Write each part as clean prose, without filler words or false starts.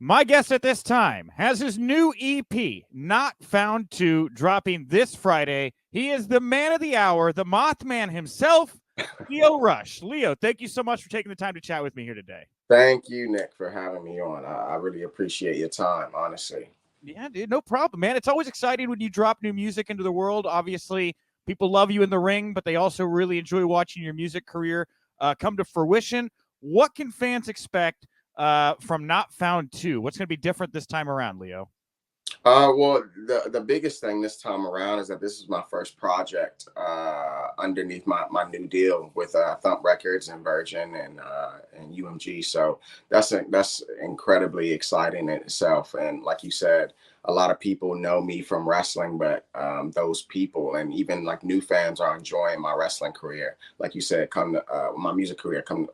My guest at this time has his new EP, Not Found 2, dropping this Friday. He is the man of the hour, the Mothman himself, Lio Rush. Lio, thank you so much for taking the time to chat with me here today. Thank you, Nick, for having me on. I really appreciate your time, honestly. Yeah, dude, no problem, man. It's always exciting when you drop new music into the world. Obviously, people love you in the ring, but they also really enjoy watching your music career come to fruition. What can fans expect from Not Found 2? What's going to be different this time around, Leo? Well, the biggest thing this time around is that this is my first project underneath my new deal with Thump Records and Virgin and UMG. So that's incredibly exciting in itself. And like you said, a lot of people know me from wrestling, but those people and even like new fans are enjoying my wrestling career. Like you said, come to, my music career come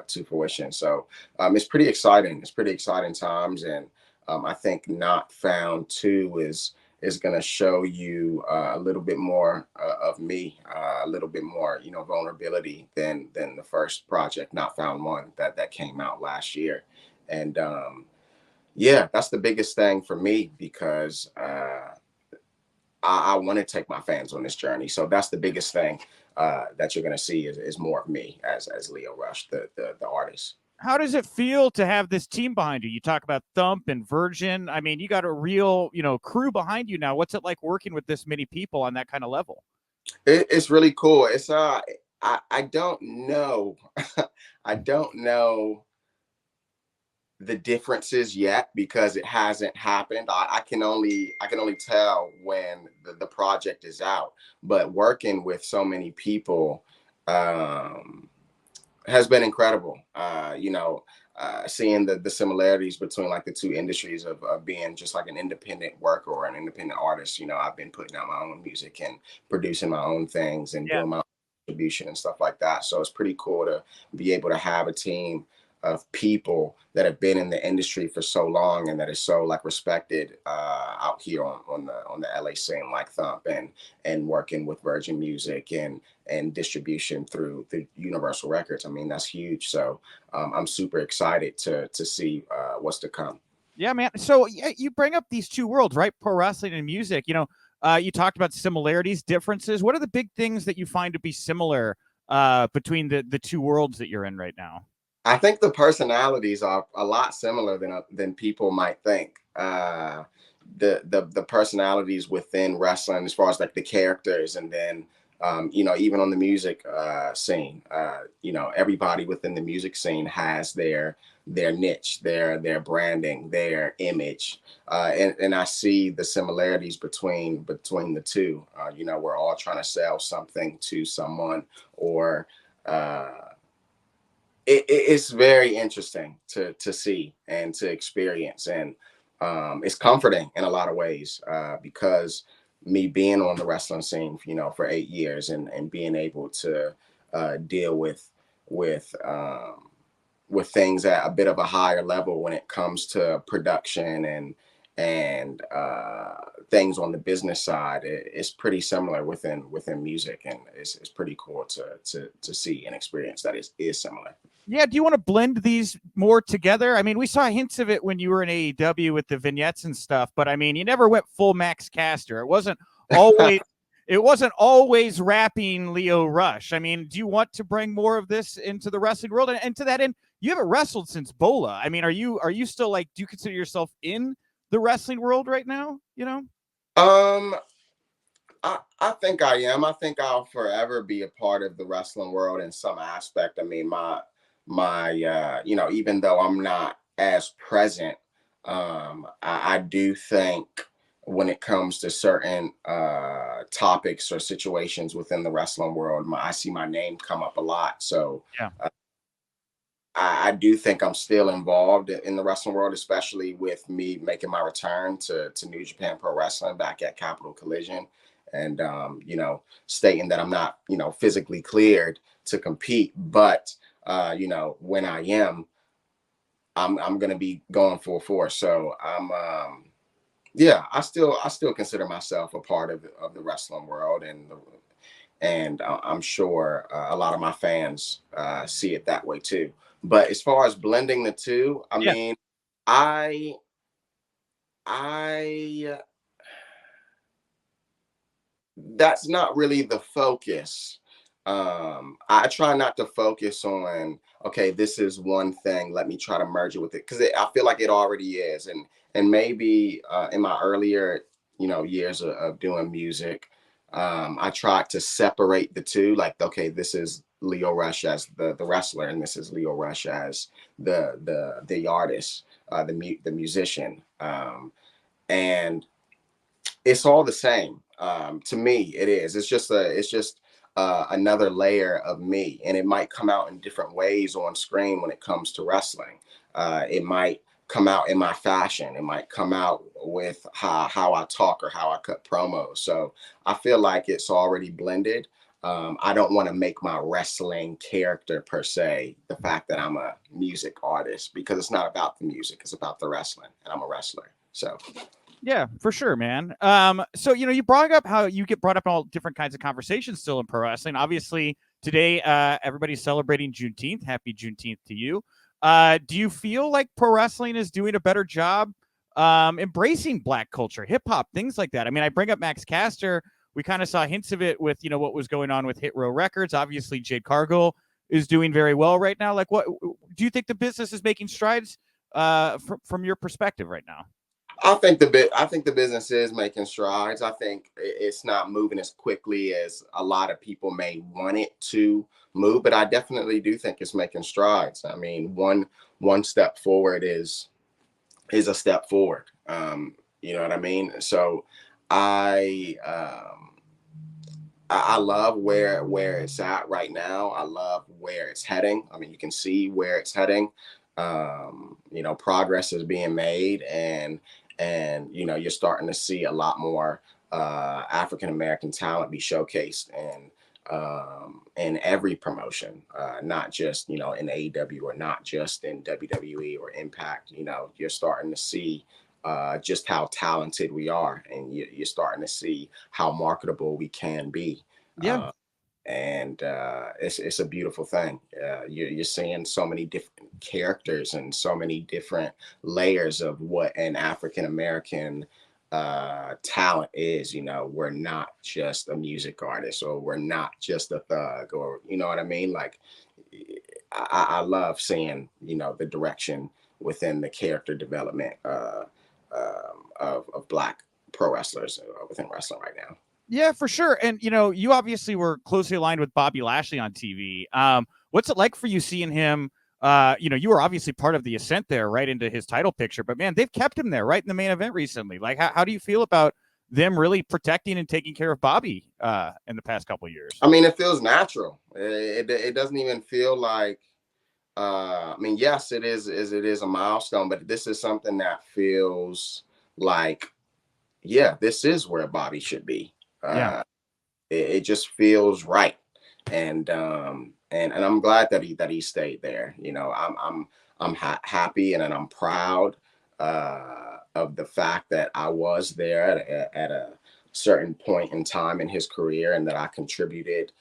to fruition. So it's pretty exciting. It's pretty exciting times and. I think Not Found 2 is going to show you a little bit more of me, a little bit more, vulnerability than the first project, Not Found 1, that came out last year. And yeah, that's the biggest thing for me because I want to take my fans on this journey. So that's the biggest thing that you're going to see is more of me as Lio Rush, the artist. How does it feel to have this team behind you? You talk about Thump and Virgin. I mean, you got a real, crew behind you now. What's it like working with this many people on that kind of level? It's really cool. It's I don't know. I don't know the differences yet because it hasn't happened. I can only tell when the project is out. But working with so many people um has been incredible. Seeing the similarities between like the two industries of being just like an independent worker or an independent artist. I've been putting out my own music and producing my own things and Yeah. doing my own distribution and stuff like that. So it's pretty cool to be able to have a team of people that have been in the industry for so long and that is so like respected out here on the LA scene like Thump and working with Virgin Music and distribution through the Universal Records. I mean, that's huge. So I'm super excited to see what's to come. Yeah, man. So you bring up these two worlds, right? Pro wrestling and music. You talked about similarities, differences. What are the big things that you find to be similar between the two worlds that you're in right now? I think the personalities are a lot similar than people might think. The personalities within wrestling, as far as like the characters, and then even on the music scene, everybody within the music scene has their niche, their branding, their image, and I see the similarities between the two. We're all trying to sell something to someone or. It's very interesting to see and to experience, and it's comforting in a lot of ways because me being on the wrestling scene, for 8 years and being able to deal with things at a bit of a higher level when it comes to production and things on the business side, it's pretty similar within music, and it's pretty cool to see and experience that is similar. Yeah, do you want to blend these more together? I mean, we saw hints of it when you were in AEW with the vignettes and stuff, but I mean, you never went full Max Caster. Always it wasn't always rapping Lio Rush. I mean, do you want to bring more of this into the wrestling world? And to that end, you haven't wrestled since Bola. I mean, are you still like, do you consider yourself in the wrestling world right now? um I think I am. I think I'll forever be a part of the wrestling world in some aspect. I mean, my even though I'm not as present, I do think when it comes to certain topics or situations within the wrestling world, I see my name come up a lot. So Yeah. I do think I'm still involved in the wrestling world, especially with me making my return to New Japan Pro Wrestling back at Capital Collision, and stating that I'm not physically cleared to compete, but when I am, I'm gonna be going full force. So yeah, I still consider myself a part of the wrestling world, and I'm sure a lot of my fans see it that way too. But as far as blending the two, I Yeah. mean, I I that's not really the focus. I try not to focus on, okay, this is one thing, let me try to merge it with it, because I feel like it already is. And maybe in my earlier, years of doing music, I tried to separate the two. Like, okay, this is Lio Rush as the wrestler, and this is Lio Rush as the artist, the musician, and it's all the same. To me, it is. It's just another layer of me, and it might come out in different ways on screen when it comes to wrestling. It might come out in my fashion. It might come out with how I talk or how I cut promos. So I feel like it's already blended. I don't want to make my wrestling character per se the fact that I'm a music artist, because it's not about the music. It's about the wrestling, and I'm a wrestler. So. Yeah, for sure, man. So you brought up how you get brought up in all different kinds of conversations still in pro wrestling. Obviously, today everybody's celebrating Juneteenth. Happy Juneteenth to you. Do you feel like pro wrestling is doing a better job embracing Black culture, hip hop, things like that? I mean, I bring up Max Caster. We kind of saw hints of it with what was going on with Hit Row Records. Obviously, Jade Cargill is doing very well right now. Like, what do you think the business is making strides from your perspective right now? I think the business is making strides. I think it's not moving as quickly as a lot of people may want it to move, but I definitely do think it's making strides. I mean, one step forward is a step forward. You know what I mean? So I I love where it's at right now. I love where it's heading. I mean, you can see where it's heading. Progress is being made, and you're starting to see a lot more African American talent be showcased in every promotion, not just in AEW, or not just in WWE or Impact. You're starting to see just how talented we are, and you're starting to see how marketable we can be. Yeah. And it's a beautiful thing. You're seeing so many different characters and so many different layers of what an African American talent is. We're not just a music artist, or we're not just a thug, or you know what I mean. Like, I love seeing the direction within the character development of Black pro wrestlers within wrestling right now. Yeah, for sure. And you obviously were closely aligned with Bobby Lashley on TV. What's it like for you seeing him? You were obviously part of the ascent there, right into his title picture. But man, they've kept him there, right in the main event recently. Like, how do you feel about them really protecting and taking care of Bobby in the past couple of years? I mean, it feels natural. It doesn't even feel like. I mean, yes, it is a milestone, but this is something that feels like, yeah, this is where Bobby should be. Yeah. It just feels right, and I'm glad that he stayed there. I'm happy, and I'm proud of the fact that I was there at a certain point in time in his career, and that I contributed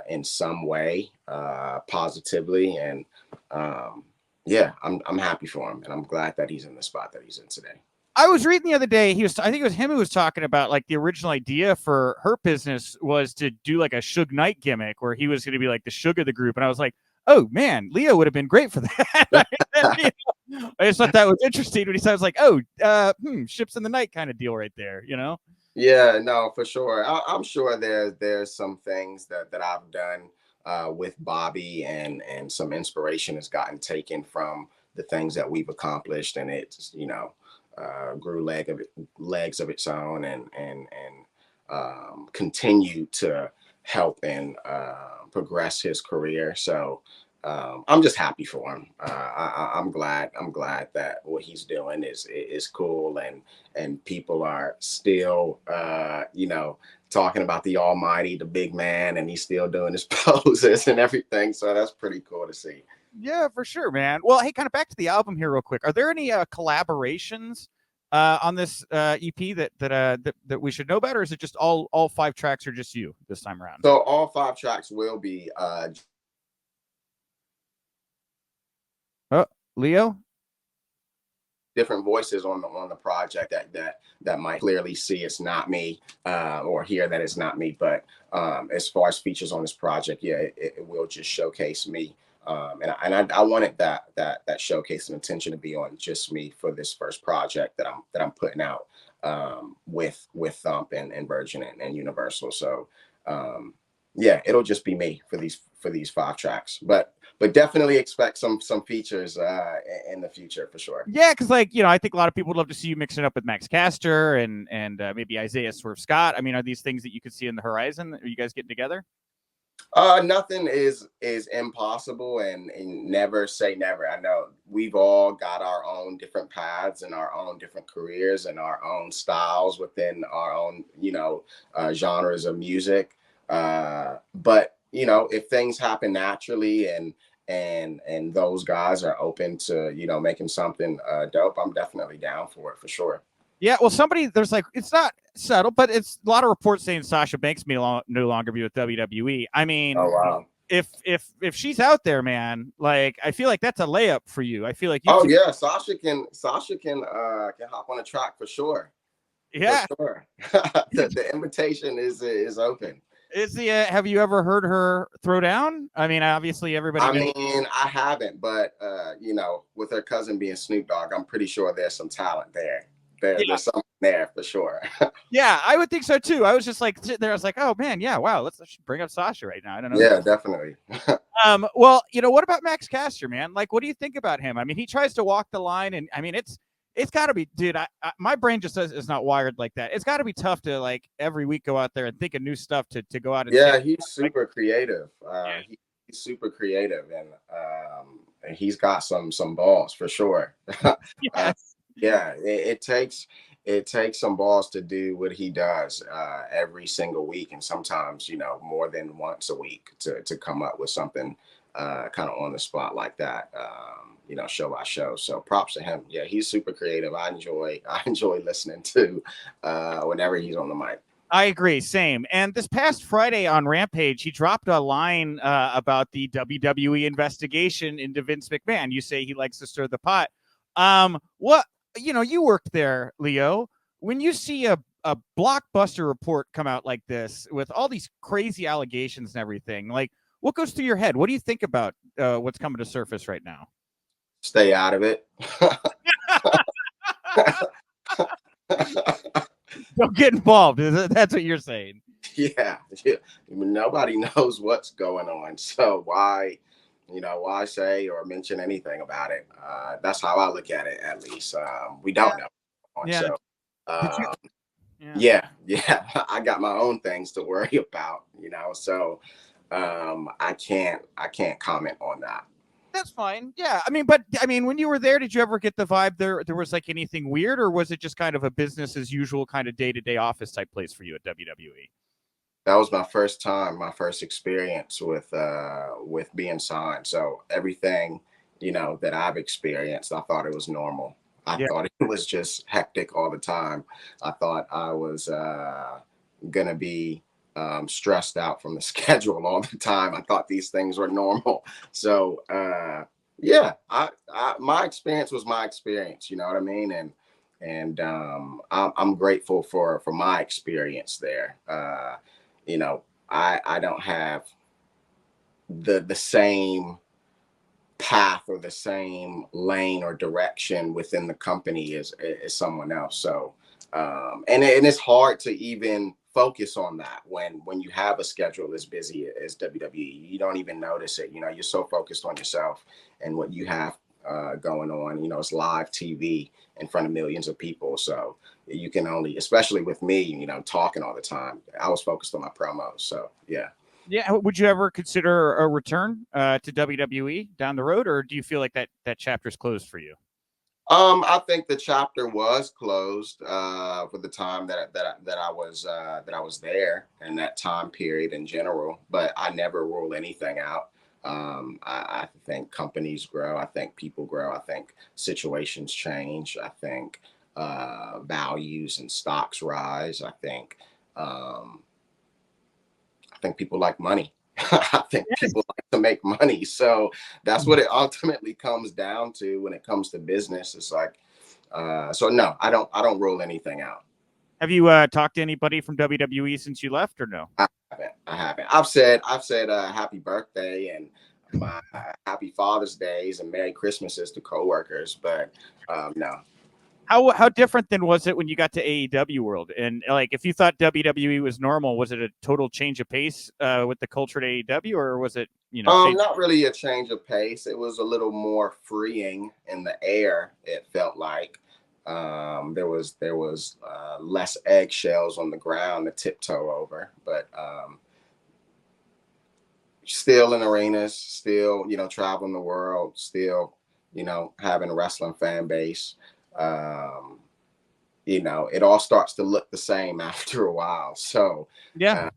in some way positively. And yeah, I'm happy for him, and I'm glad that he's in the spot that he's in today. I was reading the other day. I think it was him who was talking about like the original idea for Hurt Business was to do like a Suge Knight gimmick where he was going to be like the Suge of the group. And I was like, oh man, Leo would have been great for that. I just thought that was interesting when he said, I was like, oh, ships in the night kind of deal right there, Yeah, no, for sure. I'm sure there's some things that I've done with Bobby, and some inspiration has gotten taken from the things that we've accomplished, and it's grew legs of its own, and continue to help and progress his career. So I'm just happy for him. I'm glad. I'm glad that what he's doing is cool, and people are still talking about the Almighty, the big man, and he's still doing his poses and everything. So that's pretty cool to see. Yeah, for sure, man. Well, hey, kind of back to the album here real quick. Are there any collaborations on this EP that we should know about, or is it just all 5 tracks are just you this time around? So all 5 tracks will be Oh, Leo? different voices on the project that might clearly see it's not me, or hear that it's not me. But as far as features on this project, yeah, it will just showcase me. I wanted that showcase and attention to be on just me for this first project that I'm putting out, with Thump and Virgin and Universal. So yeah, it'll just be me for these 5 tracks. But definitely expect some features in the future for sure. Yeah, because like, you know, I think a lot of people would love to see you mixing up with Max Caster and maybe Isaiah Swerve Scott. I mean, are these things that you could see in the horizon? Are you guys getting together? Nothing is impossible, and never say never. I know we've all got our own different paths and our own different careers and our own styles within our own, genres of music. But if things happen naturally and those guys are open to, making something dope, I'm definitely down for it for sure. Yeah, well, there's like, it's not settled, but it's a lot of reports saying Sasha Banks may no longer be with WWE. I mean, Oh wow. if she's out there, man, like I feel like that's a layup for you. I feel like you. Oh yeah, Sasha can hop on a track for sure. Yeah, for sure. The invitation is open. Is the have you ever heard her throw down? I mean, obviously everybody. I mean, I haven't, but with her cousin being Snoop Dogg, I'm pretty sure there's some talent there. There's something there for sure. Yeah, I would think so too. I was just like sitting there. I was like, oh man, yeah, wow. Let's bring up Sasha right now. I don't know. Yeah, definitely. Well, what about Max Caster, man? Like, what do you think about him? I mean, he tries to walk the line, and I mean, it's got to be, dude. My brain just says it's not wired like that. It's got to be tough to like every week go out there and think of new stuff to go out and. Yeah, he's super creative. He's super creative, and he's got some balls for sure. Yes. Yeah, it takes some balls to do what he does every single week, and sometimes more than once a week to come up with something kind of on the spot like that. Show by show. So props to him. Yeah, he's super creative. I enjoy listening to whenever he's on the mic. I agree. Same. And this past Friday on Rampage, he dropped a line about the WWE investigation into Vince McMahon. You say he likes to stir the pot. What? You worked there, Lio. When you see a blockbuster report come out like this with all these crazy allegations and everything, like what goes through your head? What do you think about what's coming to surface right now? Stay out of it. Don't get involved. That's what you're saying. Yeah. Nobody knows what's going on. So why say or mention anything about it? That's how I look at it, at least. We don't know. Yeah. So, yeah, I got my own things to worry about, so I can't comment on that. That's fine. Yeah. I mean, when you were there, did you ever get the vibe there was like anything weird, or was it just kind of a business as usual kind of day-to-day office type place for you at WWE? That was my first experience with being signed. So everything, that I've experienced, I thought it was normal. I thought it was just hectic all the time. I thought I was gonna be stressed out from the schedule all the time. I thought these things were normal. So yeah, my experience was my experience. You know what I mean? And I'm grateful for my experience there. I don't have the same path or the same lane or direction within the company as someone else. So and it's hard to even focus on that when you have a schedule as busy as WWE. You don't even notice it. You're so focused on yourself and what you have going on. It's live TV in front of millions of people. So you can only, especially with me, talking all the time, I was focused on my promos. So yeah. Yeah. Would you ever consider a return to WWE down the road, or do you feel like that chapter's closed for you? I think the chapter was closed for the time that I was there, and that time period in general. But I never rule anything out. I think companies grow. I think people grow. I think situations change. I think values and stocks rise. I think people like money. I think people like to make money. So that's what it ultimately comes down to when it comes to business. It's like, So no, I don't rule anything out. Have you talked to anybody from WWE since you left, or no? I haven't. I've said happy birthday and my happy Father's Days and Merry Christmases to coworkers, but no. How different then was it when you got to AEW World? And like, if you thought WWE was normal, was it a total change of pace with the culture at AEW, or was it change? Not really a change of pace. It was a little more freeing in the air. It felt like there was less eggshells on the ground to tiptoe over, but still in arenas, still traveling the world, still having a wrestling fan base. Um, it all starts to look the same after a while. So Yeah. uh,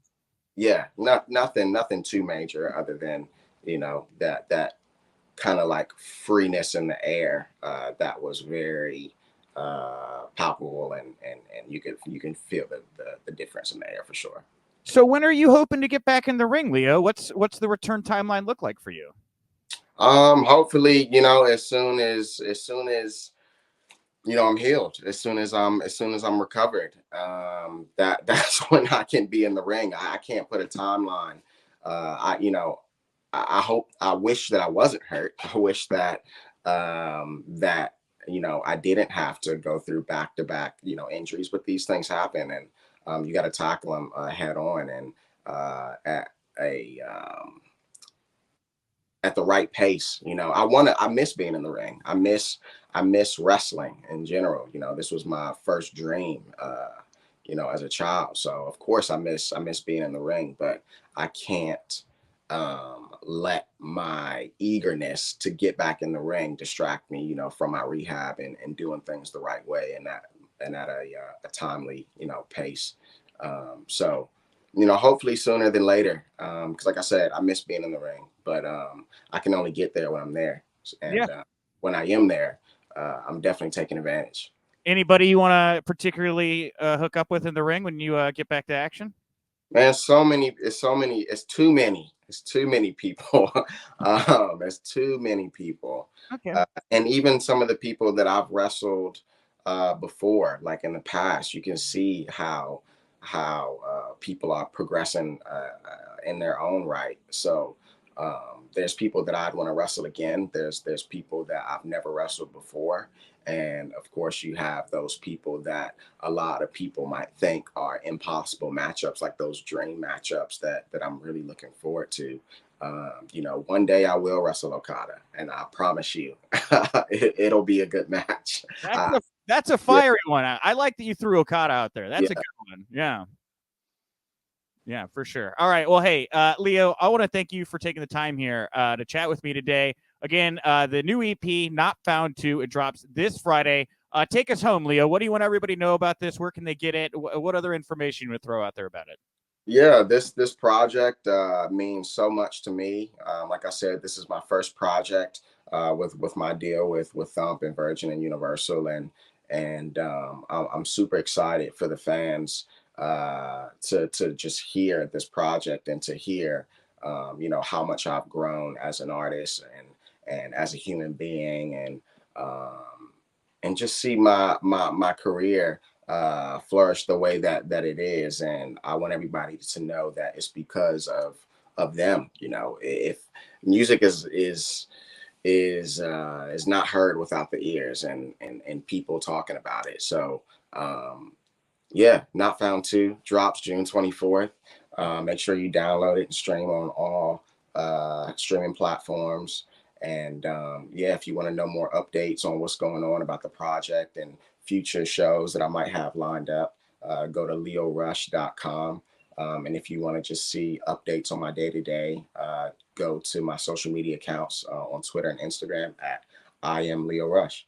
yeah, nothing too major other than that kind of like freeness in the air that was very palpable, and you can feel the difference in the air for sure. So when are you hoping to get back in the ring, Lio? What's the return timeline look like for you? Hopefully, as soon as I'm healed, as soon as I'm recovered, that's when I can be in the ring. I can't put a timeline. I hope, I wish that I wasn't hurt. I wish that I didn't have to go through back to back injuries, but these things happen, and you got to tackle them head on, and at a at the right pace. I miss being in the ring. I miss wrestling in general. This was my first dream, as a child. So of course I miss being in the ring, but I can't let my eagerness to get back in the ring distract me, from my rehab and doing things the right way, and at a timely, pace. So hopefully sooner than later. Because like I said, I miss being in the ring, but I can only get there when I'm there, Yeah. and when I am there, I'm definitely taking advantage. Anybody you want to particularly hook up with in the ring when you get back to action? Man, it's too many. It's too many people. There's too many people, Okay. and even some of the people that I've wrestled before, like in the past, you can see how people are progressing in their own right. So there's people that I'd want to wrestle again. There's people that I've never wrestled before, and of course you have those people that a lot of people might think are impossible matchups, like those dream matchups that I'm really looking forward to. One day I will wrestle Okada, and I promise you, it'll be a good match. That's a Yeah, fiery one. I like that you threw Okada out there. That's a yeah, good one. Yeah. Yeah, for sure. All right. Well, hey, Lio, I want to thank you for taking the time here to chat with me today. Again, the new EP, Not Found 2, it drops this Friday. Take us home, Lio. What do you want everybody to know about this? Where can they get it? What other information you would throw out there about it? yeah. This project means so much to me. Like I said, this is my first project with my deal with Thump and Virgin and Universal, and I'm super excited for the fans to just hear this project and to hear how much I've grown as an artist and as a human being, and just see my career flourish the way that it is. And I want everybody to know that it's because of them. If music is not heard without the ears and people talking about it. So yeah, Not Found 2 drops June 24th. Make sure you download it and stream on all streaming platforms. And yeah, if you want to know more updates on what's going on about the project and future shows that I might have lined up, go to leorush.com. And if you want to just see updates on my day to day, go to my social media accounts on Twitter and Instagram at I am Lio Rush.